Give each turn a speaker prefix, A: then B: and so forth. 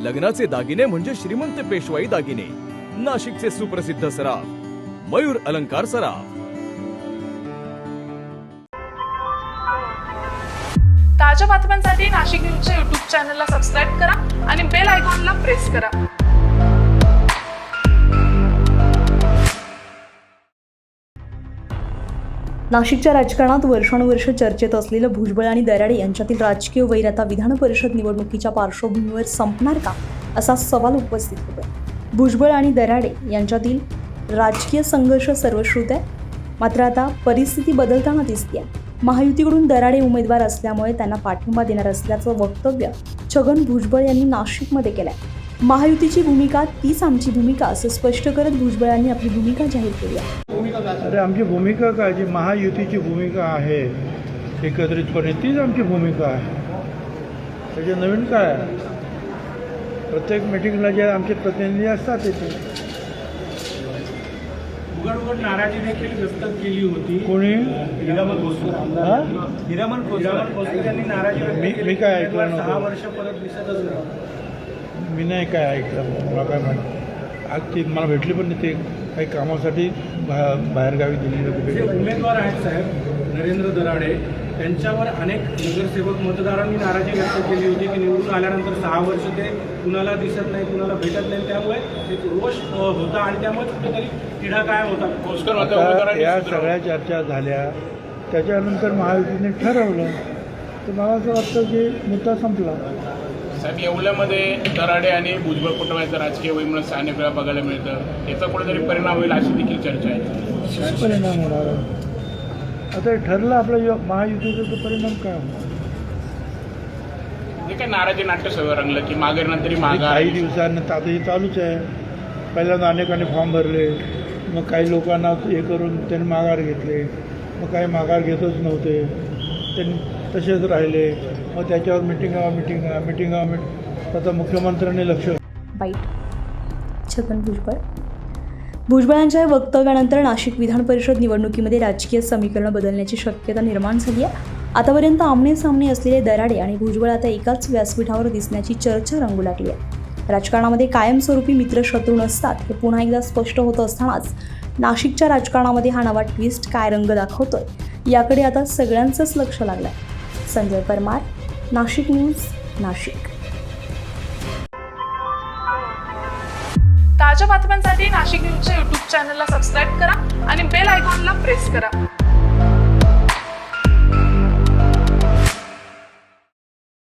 A: लग्नाचे दागिने म्हणजे श्रीमंत पेशवाई दागिने. नाशिकचे सुप्रसिद्ध सराफ मयूर अलंकार सराफ.
B: ताज्या बातम्यांसाठी नाशिक न्यूजच्या YouTube चॅनलला सबस्क्राईब करा आणि बेल आयकॉनला प्रेस करा.
C: नाशिकच्या राजकारणात वर्षानुवर्ष चर्चेत असलेलं भुजबळ आणि दराडे यांच्यातील राजकीय वैर आता विधान परिषद निवडणुकीच्या पार्श्वभूमीवर संपणार का, असा सवाल उपस्थित होतोय. भुजबळ आणि दराडे यांच्यातील राजकीय संघर्ष सर्वश्रुत आहे. मात्र आता परिस्थिती बदलताना दिसते. महायुतीकडून दराडे उमेदवार असल्यामुळे त्यांना पाठिंबा देणार असल्याचं वक्तव्य छगन भुजबळ यांनी नाशिकमध्ये केलंय. महायुतीची भूमिका तीच आमची भूमिका असं स्पष्ट करत भुजबळांनी आपली भूमिका जाहीर केली आहे.
D: अरे आमची भूमिका काय, जी महायुतीची भूमिका आहे एकत्रितपणे, तीच आमची भूमिका आहे. त्याचे नवीन काय आहे? प्रत्येक मिटिंगला जे आमचे प्रतिनिधी असतात तिथे
E: उघड नाराजी देखील व्यक्त केली होती.
D: कोणी?
E: हिरामन खोसकर यांनी नाराजी
D: मी काय ऐकलं
E: 6
D: नव्हतं.
E: वर्ष परत दिसतच नाही.
D: मी नाही काय ऐकलं. मला काय माहिती. आज ती मला भेटली पण नाही. ते काही कामासाठी बाहेरगावी दिलेली
E: जे
D: होती.
E: उमेदवार आहेत साहेब नरेंद्र दराडे, त्यांच्यावर अनेक नगरसेवक मतदारांनी नाराजी व्यक्त केली होती की निवडून आल्यानंतर 6 वर्ष ते कुणाला दिसत नाही, कुणाला भेटत नाही. त्यामुळे एक रोष होता आणि त्यामुळे कुठेतरी तिढा काय होता.
D: आता या सगळ्या चर्चा झाल्या, त्याच्यानंतर महायुतीने ठरवलं, तर मला असं वाटतं की मुद्दा संपला.
F: साहेब, येवल्यामध्ये दराडे आणि भुजबळ कुटुंबाचं राजकीय वैमनस्य अनेक वेळा बघायला मिळतं. याचा कुठेतरी परिणाम होईल अशी देखील चर्चा आहे.
D: परिणाम होणार. आता हे ठरलं आपलं महायुतीचा, तर परिणाम काय होणार?
F: जे काय नाराजी नाट्य सगळं रंगलं की मागेनंतरही
D: काही
F: माघार.
D: दिवसांनी आता हे चालूच आहे. पहिल्यांदा अनेकांनी फॉर्म भरले, मग काही लोकांना हे करून त्यांनी माघार घेतले, मग काही माघार घेतच नव्हते, त्यांनी तसेच राहिले. मग त्याच्यावर मिटिंग आता मुख्यमंत्र्यांनी लक्ष.
C: बाईट छगन भुजबळांच्या या वक्तव्यानंतर नाशिक विधान परिषद निवडणुकीमध्ये राजकीय समीकरण बदलण्याची शक्यता निर्माण झाली आहे. आतापर्यंत आमने सामने असलेले दराडे आणि भुजबळ आता एकाच व्यासपीठावर दिसण्याची चर्चा रंगू लागली आहे. राजकारणामध्ये कायमस्वरूपी मित्रशत्रू नसतात हे पुन्हा एकदा स्पष्ट होत असतानाच नाशिकच्या राजकारणामध्ये हा नवा ट्विस्ट काय रंग दाखवतोय याकडे आता सगळ्यांचंच लक्ष लागलं आहे. संजय परमार, नाशिक न्यूज, नाशिक.
B: ताज्या बातम्यांसाठी नाशिक न्यूजच्या YouTube चॅनलला सबस्क्राईब करा आणि बेल आयकॉनला प्रेस करा.